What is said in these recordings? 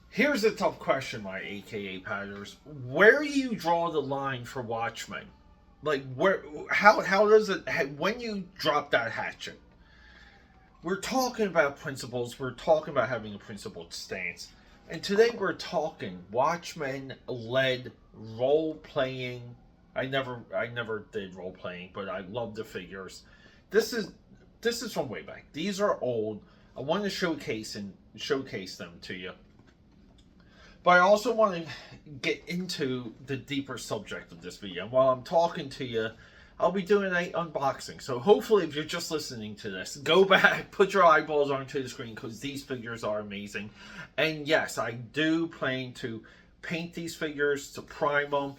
Here's a tough question, my AKA Patters. Where do you draw the line for Watchmen? Like, where? How does it? When you drop that hatchet? We're talking about principles. We're talking about having a principled stance, and today we're talking Watchmen led role playing. I never did role playing, but I love the figures. This is this is from way back. These are old. I want to showcase them to you. But I also want to get into the deeper subject of this video. And while I'm talking to you, I'll be doing an unboxing. So hopefully, if you're just listening to this, go back, put your eyeballs onto the screen because these figures are amazing. And yes, I do plan to paint these figures, to prime them.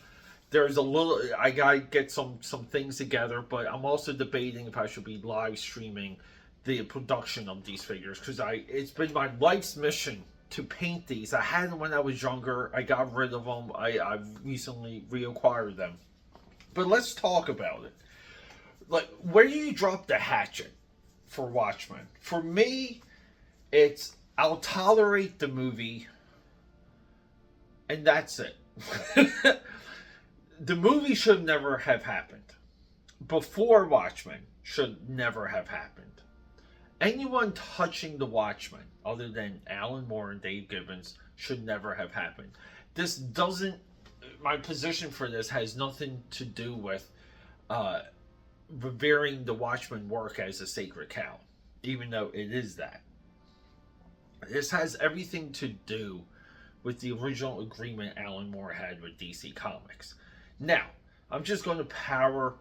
There's a little, I gotta get some things together, but I'm also debating if I should be live streaming the production of these figures because it's been my life's mission to paint these. I had them when I was younger. I got rid of them. I've recently reacquired them. But let's talk about it. Like, where do you drop the hatchet for Watchmen? For me, it's I'll tolerate the movie, and that's it. The movie should never have happened. Before Watchmen should never have happened. Anyone touching the Watchmen, other than Alan Moore and Dave Gibbons, should never have happened. This doesn't. My position for this has nothing to do with revering the Watchmen work as a sacred cow, even though it is that. This has everything to do with the original agreement Alan Moore had with DC Comics. Now, I'm just going to paraphrase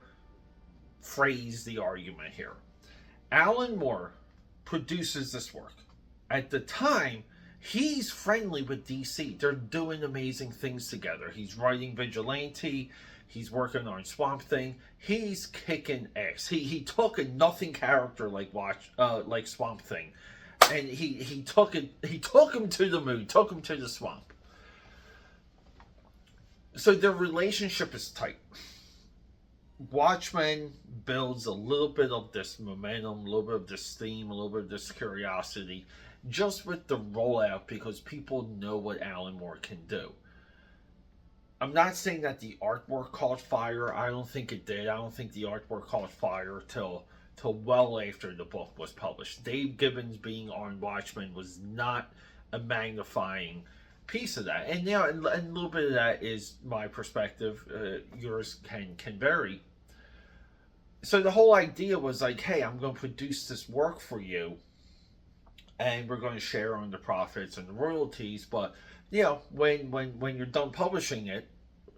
the argument here. Alan Moore produces this work. At the time, he's friendly with DC. They're doing amazing things together. He's writing Vigilante. He's working on Swamp Thing. He's kicking ass. He took a nothing character like Swamp Thing, and he took him to the moon, took him to the swamp. So their relationship is tight. Watchmen builds a little bit of this momentum, a little bit of this theme, a little bit of this curiosity, just with the rollout because people know what Alan Moore can do. I'm not saying that the artwork caught fire. I don't think it did. I don't think the artwork caught fire till well after the book was published. Dave Gibbons being on Watchmen was not a magnifying piece of that, and and a little bit of that is my perspective. Yours can vary. So the whole idea was like, hey, I'm going to produce this work for you, and we're going to share on the profits and the royalties. But when you're done publishing it,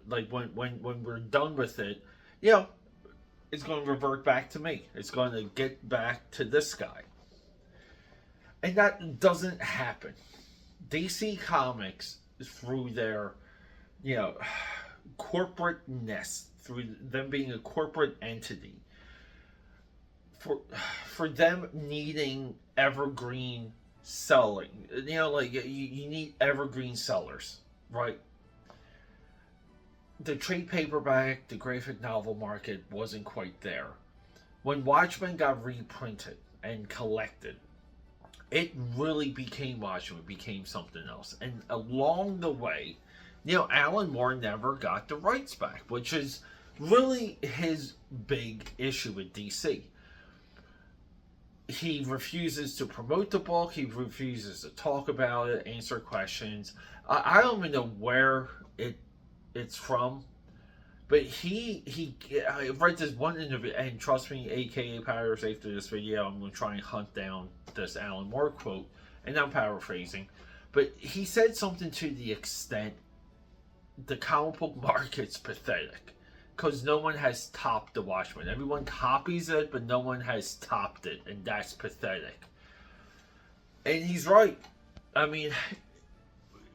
like when we're done with it, it's going to revert back to me. It's going to get back to this guy, and that doesn't happen. DC Comics, through their, corporateness, through them being a corporate entity, for them needing evergreen selling, you need evergreen sellers, right? The trade paperback, the graphic novel market wasn't quite there. When Watchmen got reprinted and collected, it really became Watchmen, became something else. And along the way, Alan Moore never got the rights back, which is really his big issue with DC. He refuses to promote the book. He refuses to talk about it, answer questions. I don't even know where it's from. But I read this one interview, and trust me, AKA Powers, after this video, I'm going to try and hunt down this Alan Moore quote, and I'm paraphrasing. But he said something to the extent, the comic book market's pathetic, because no one has topped the Watchmen. Everyone copies it, but no one has topped it, and that's pathetic. And he's right. I mean,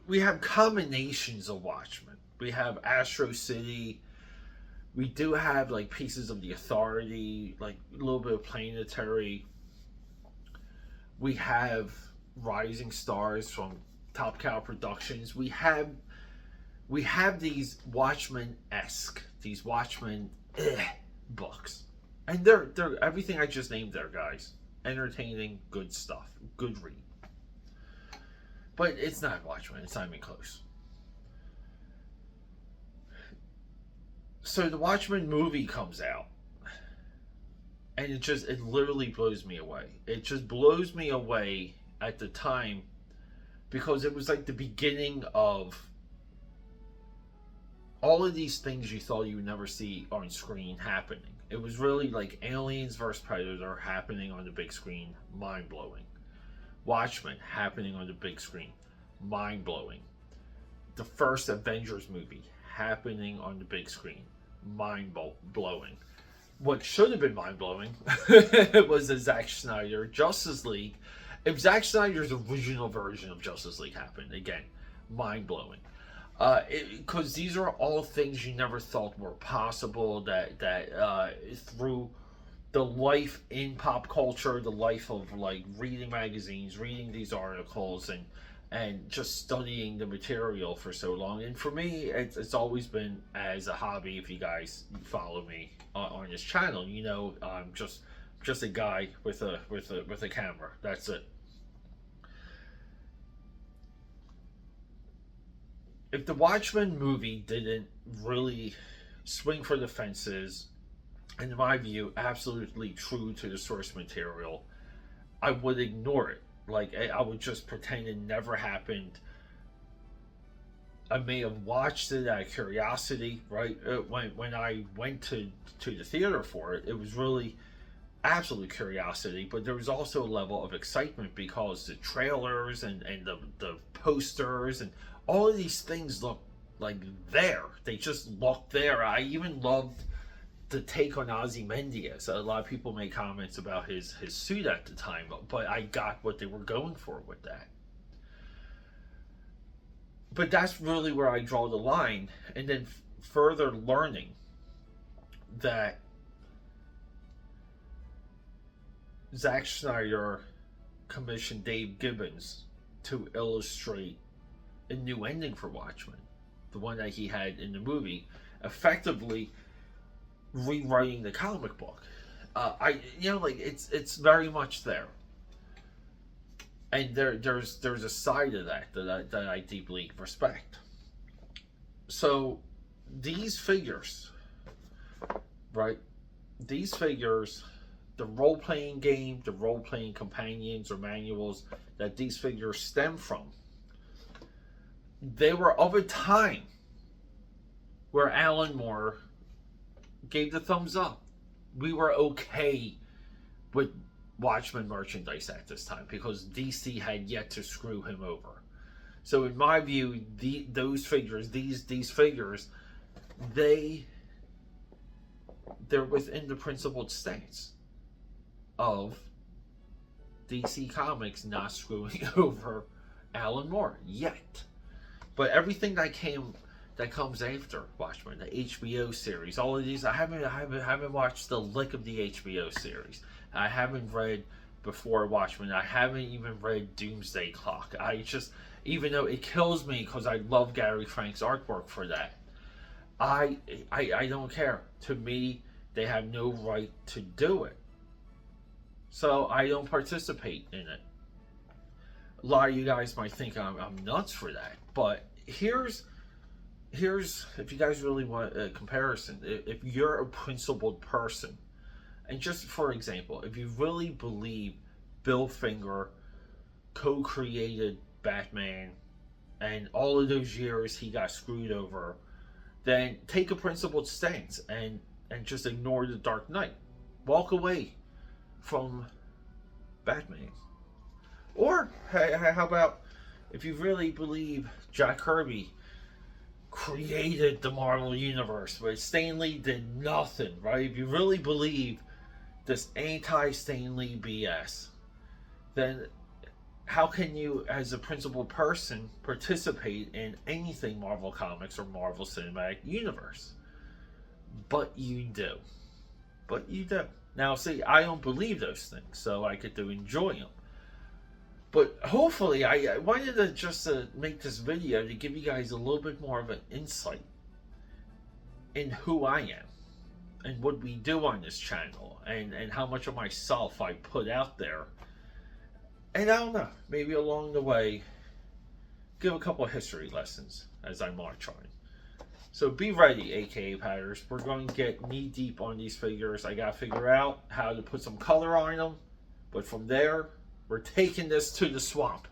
we have combinations of Watchmen. We have Astro City. We do have like pieces of the Authority, like a little bit of Planetary. We have Rising Stars from Top Cow Productions. We have these Watchmen-esque, these Watchmen books, and they're everything I just named there, guys. entertaining, good stuff, good read. But it's not Watchmen. It's not even close. So the Watchmen movie comes out, and it literally blows me away. It just blows me away at the time, because it was like the beginning of all of these things you thought you would never see on screen happening. It was really like Aliens vs. Predator happening on the big screen, mind-blowing. Watchmen happening on the big screen, mind-blowing. The first Avengers movie happening on the big screen, mind-blowing. What should have been mind-blowing was the Zack Snyder Justice League. If Zack Snyder's original version of Justice League happened, again, mind-blowing. Because these are all things you never thought were possible, that through the life in pop culture, the life of like reading magazines, reading these articles, and just studying the material for so long. And for me, it's always been as a hobby. If you guys follow me on this channel, you know, I'm just a guy with a camera. That's it. If the Watchmen movie didn't really swing for the fences, in my view, absolutely true to the source material, I would ignore it. Like, I would just pretend it never happened. I may have watched it out of curiosity, right? When I went to the theater for it, it was really absolute curiosity, but there was also a level of excitement because the trailers and the posters and all of these things look like there. They just look there. I even loved the take on Ozymandias. A lot of people made comments about his suit at the time, but I got what they were going for with that. But that's really where I draw the line. And then further learning that Zack Snyder commissioned Dave Gibbons to illustrate a new ending for Watchmen, the one that he had in the movie, effectively rewriting the comic book. It's very much there, and there's a side of that I deeply respect. So these figures, right? These figures, the role-playing game, the role-playing companions or manuals that these figures stem from, they were of a time where Alan Moore gave the thumbs up. We were okay with Watchmen merchandise at this time because DC had yet to screw him over. So in my view, these figures, they're within the principled stance of DC Comics not screwing over Alan Moore yet. But everything that comes after Watchmen, the HBO series, all of these, I haven't watched the lick of the HBO series. I haven't read before Watchmen. I haven't even read Doomsday Clock. Even though it kills me because I love Gary Frank's artwork for that, I don't care. To me, they have no right to do it. So I don't participate in it. A lot of you guys might think I'm nuts for that, but here's if you guys really want a comparison. If you're a principled person, and just for example, if you really believe Bill Finger co-created Batman and all of those years he got screwed over, then take a principled stance and just ignore the Dark Knight. Walk away from Batman. Or how about if you really believe Jack Kirby created the Marvel Universe, but Stan Lee did nothing, right? If you really believe this anti-Stan Lee BS, then how can you, as a principled person, participate in anything Marvel Comics or Marvel Cinematic Universe? But you do. Now, see, I don't believe those things, so I get to enjoy them. But hopefully, I wanted to just make this video to give you guys a little bit more of an insight in who I am. and what we do on this channel, and how much of myself I put out there. And I don't know, maybe along the way, give a couple of history lessons as I march on. So be ready, aka Patters. We're going to get knee deep on these figures. I gotta figure out how to put some color on them. But from there, we're taking this to the swamp.